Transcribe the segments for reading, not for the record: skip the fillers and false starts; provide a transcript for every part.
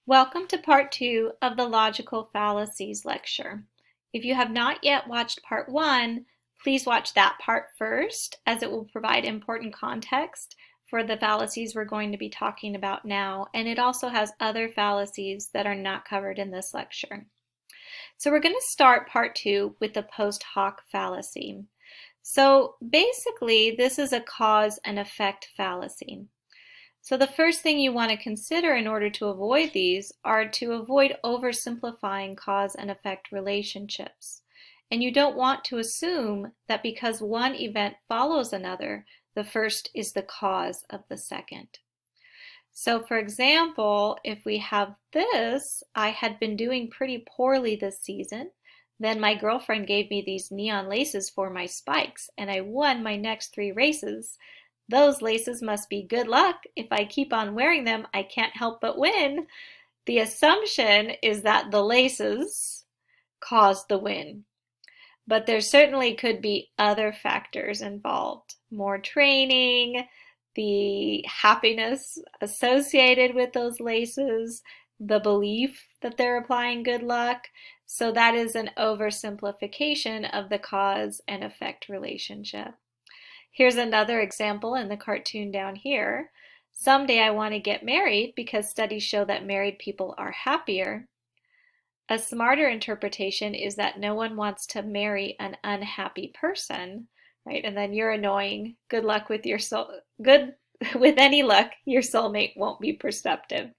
Welcome to part 2 of the Logical Fallacies lecture. If you have not yet watched part 1, please watch that part first, as it will provide important context for the fallacies we're going to be talking about now, and it also has other fallacies that are not covered in this lecture. So we're going to start part 2 with the post hoc fallacy. So basically, this is a cause and effect fallacy. So the first thing you want to consider in order to avoid these are to avoid oversimplifying cause and effect relationships. And you don't want to assume that because one event follows another, the first is the cause of the second. So for example, if we have this, I had been doing pretty poorly this season. Then my girlfriend gave me these neon laces for my spikes, and I won my next 3 races. Those laces must be good luck. If I keep on wearing them, I can't help but win. The assumption is that the laces caused the win. But there certainly could be other factors involved. More training, the happiness associated with those laces, the belief that they're applying good luck. So that is an oversimplification of the cause and effect relationship. Here's another example in the cartoon down here. Someday I want to get married because studies show that married people are happier. A smarter interpretation is that no one wants to marry an unhappy person, right? And then you're annoying. Good luck with your soul. Good with any luck, your soulmate won't be perceptive.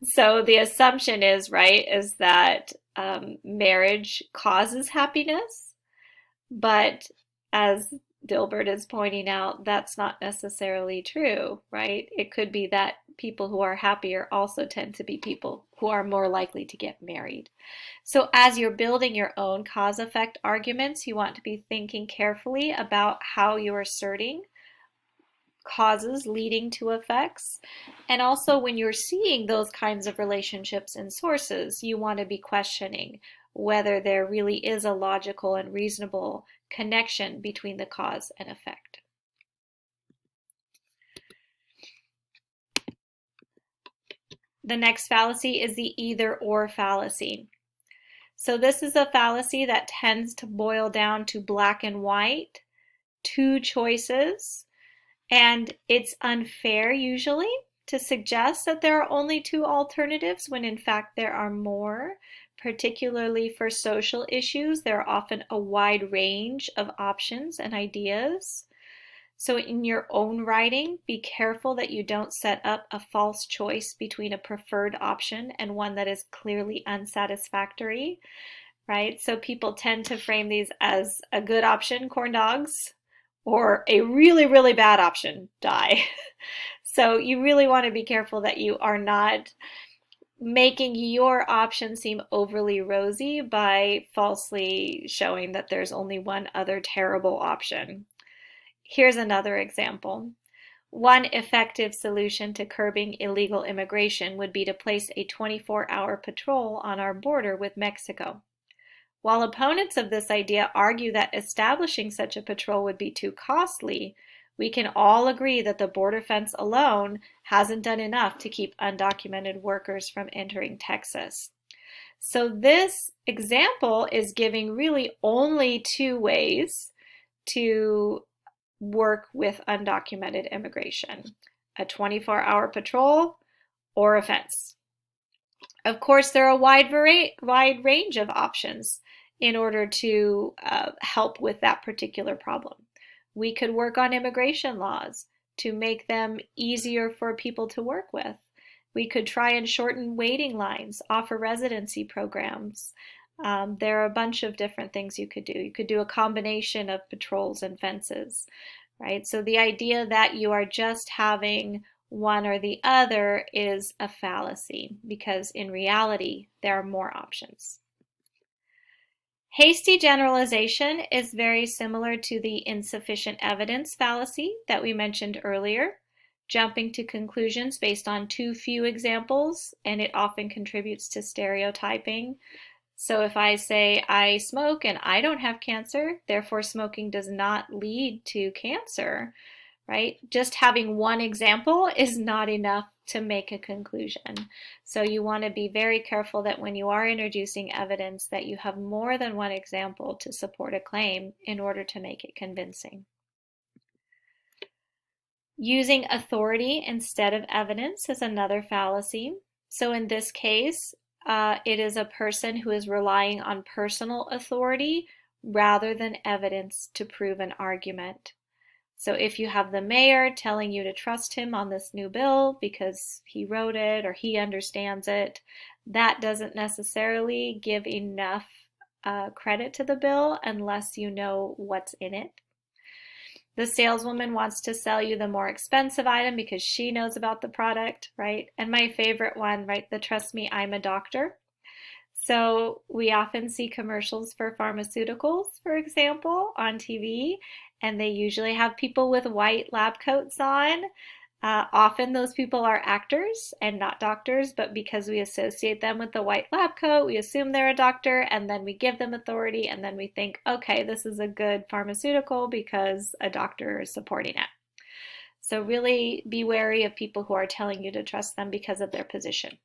So the assumption is, right, is that marriage causes happiness, but as Dilbert is pointing out, that's not necessarily true, right? It could be that people who are happier also tend to be people who are more likely to get married. So as you're building your own cause-effect arguments, you want to be thinking carefully about how you're asserting causes leading to effects. And also when you're seeing those kinds of relationships in sources, you want to be questioning whether there really is a logical and reasonable connection between the cause and effect. The next fallacy is the either-or fallacy. So this is a fallacy that tends to boil down to black and white, 2 choices, and it's unfair usually to suggest that there are only 2 alternatives when in fact there are more. Particularly for social issues, there are often a wide range of options and ideas. So in your own writing, be careful that you don't set up a false choice between a preferred option and one that is clearly unsatisfactory, right? So people tend to frame these as a good option, corn dogs, or a really, really bad option, die. So you really want to be careful that you are not making your option seem overly rosy by falsely showing that there's only one other terrible option. Here's another example. One effective solution to curbing illegal immigration would be to place a 24-hour patrol on our border with Mexico. While opponents of this idea argue that establishing such a patrol would be too costly, we can all agree that the border fence alone hasn't done enough to keep undocumented workers from entering Texas. So this example is giving really only 2 ways to work with undocumented immigration: a 24-hour patrol or a fence. Of course, there are a wide range of options in order to help with that particular problem. We could work on immigration laws to make them easier for people to work with. We could try and shorten waiting lines, offer residency programs. There are a bunch of different things you could do. You could do a combination of patrols and fences, right? So the idea that you are just having one or the other is a fallacy, because in reality, there are more options. Hasty generalization is very similar to the insufficient evidence fallacy that we mentioned earlier, jumping to conclusions based on too few examples, and it often contributes to stereotyping. So if I say I smoke and I don't have cancer, therefore smoking does not lead to cancer, right? Just having one example is not enough to make a conclusion. So you want to be very careful that when you are introducing evidence that you have more than one example to support a claim in order to make it convincing. Using authority instead of evidence is another fallacy. So in this case, it is a person who is relying on personal authority rather than evidence to prove an argument. So if you have the mayor telling you to trust him on this new bill because he wrote it or he understands it, that doesn't necessarily give enough credit to the bill unless you know what's in it. The saleswoman wants to sell you the more expensive item because she knows about the product, right? And my favorite one, right, the trust me, I'm a doctor. So we often see commercials for pharmaceuticals, for example, on TV, and they usually have people with white lab coats on. Often those people are actors and not doctors, but because we associate them with the white lab coat, we assume they're a doctor, and then we give them authority, and then we think, okay, this is a good pharmaceutical because a doctor is supporting it. So really be wary of people who are telling you to trust them because of their position.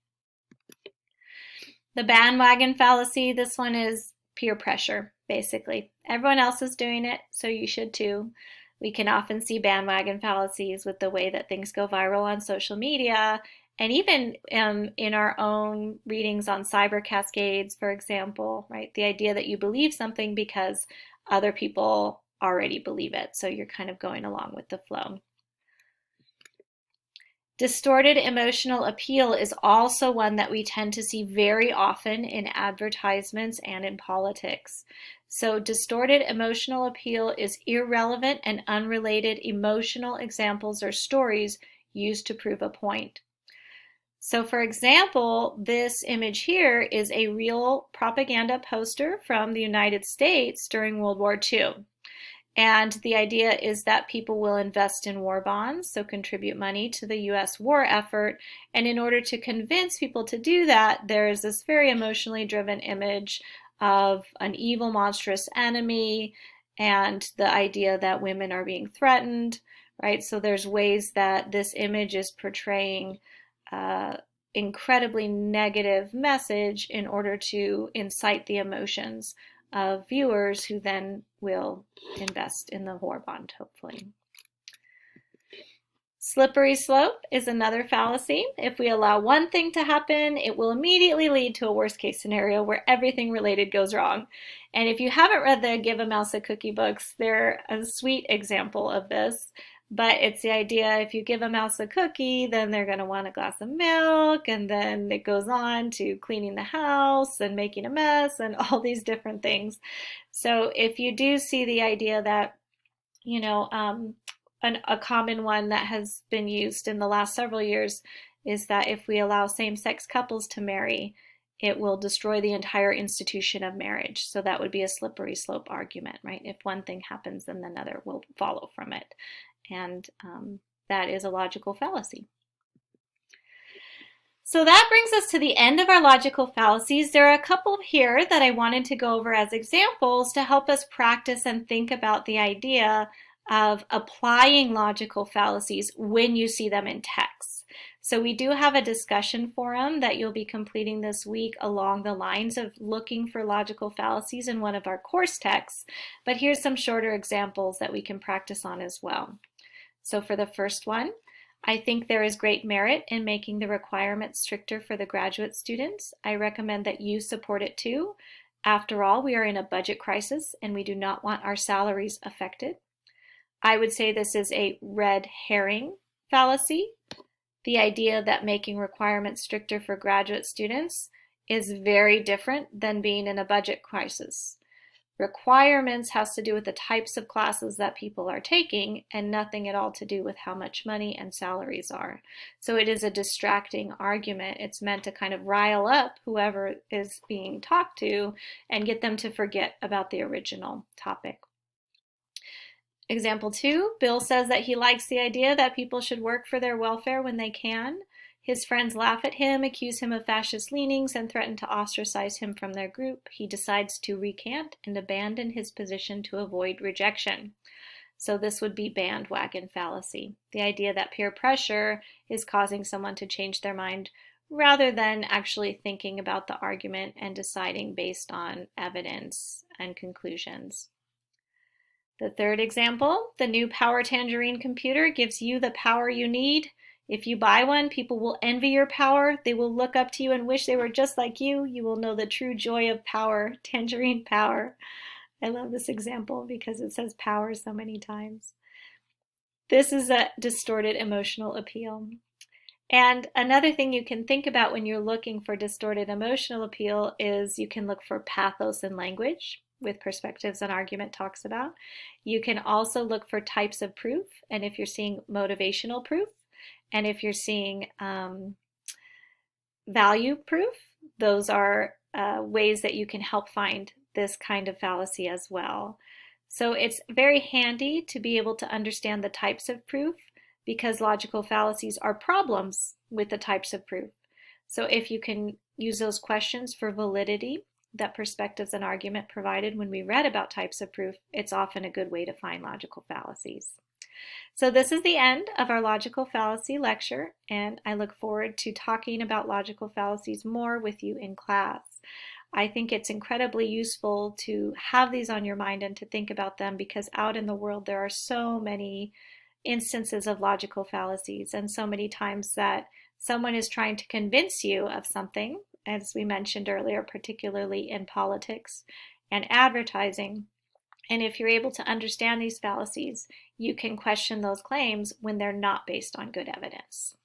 The bandwagon fallacy, this one is peer pressure, basically. Everyone else is doing it, so you should too. We can often see bandwagon fallacies with the way that things go viral on social media, and even in our own readings on cyber cascades, for example, right? The idea that you believe something because other people already believe it, so you're kind of going along with the flow. Distorted emotional appeal is also one that we tend to see very often in advertisements and in politics. So distorted emotional appeal is irrelevant and unrelated emotional examples or stories used to prove a point. So for example, this image here is a real propaganda poster from the United States during World War II. And the idea is that people will invest in war bonds, so contribute money to the US war effort. And in order to convince people to do that, there is this very emotionally driven image of an evil, monstrous enemy and the idea that women are being threatened, right? So there's ways that this image is portraying incredibly negative message in order to incite the emotions of viewers who then will invest in the war bond, hopefully. Slippery slope is another fallacy. If we allow one thing to happen, it will immediately lead to a worst case scenario where everything related goes wrong. And if you haven't read the Give a Mouse a Cookie books, they're a sweet example of this. But it's the idea if you give a mouse a cookie, then they're going to want a glass of milk, and then it goes on to cleaning the house and making a mess and all these different things. So if you do see the idea that, you know, a common one that has been used in the last several years is that if we allow same-sex couples to marry, it will destroy the entire institution of marriage. So that would be a slippery slope argument, right? If one thing happens, then another will follow from it. And that is a logical fallacy. So that brings us to the end of our logical fallacies. There are a couple here that I wanted to go over as examples to help us practice and think about the idea of applying logical fallacies when you see them in text. So we do have a discussion forum that you'll be completing this week along the lines of looking for logical fallacies in one of our course texts, but here's some shorter examples that we can practice on as well. So for the first one, I think there is great merit in making the requirements stricter for the graduate students. I recommend that you support it too. After all, we are in a budget crisis and we do not want our salaries affected. I would say this is a red herring fallacy. The idea that making requirements stricter for graduate students is very different than being in a budget crisis. Requirements has to do with the types of classes that people are taking and nothing at all to do with how much money and salaries are. So it is a distracting argument. It's meant to kind of rile up whoever is being talked to and get them to forget about the original topic. Example 2, Bill says that he likes the idea that people should work for their welfare when they can. His friends laugh at him, accuse him of fascist leanings, and threaten to ostracize him from their group. He decides to recant and abandon his position to avoid rejection. So this would be bandwagon fallacy, the idea that peer pressure is causing someone to change their mind rather than actually thinking about the argument and deciding based on evidence and conclusions. The third example, the new Power Tangerine computer gives you the power you need. If you buy one, people will envy your power. They will look up to you and wish they were just like you. You will know the true joy of power, tangerine power. I love this example because it says power so many times. This is a distorted emotional appeal. And another thing you can think about when you're looking for distorted emotional appeal is you can look for pathos in language, with perspectives and argument talks about. You can also look for types of proof, and if you're seeing motivational proof, and if you're seeing value proof, those are ways that you can help find this kind of fallacy as well. So it's very handy to be able to understand the types of proof because logical fallacies are problems with the types of proof. So if you can use those questions for validity that perspectives and argument provided when we read about types of proof, it's often a good way to find logical fallacies. So this is the end of our logical fallacy lecture, and I look forward to talking about logical fallacies more with you in class. I think it's incredibly useful to have these on your mind and to think about them because out in the world there are so many instances of logical fallacies and so many times that someone is trying to convince you of something, as we mentioned earlier, particularly in politics and advertising. And if you're able to understand these fallacies, you can question those claims when they're not based on good evidence.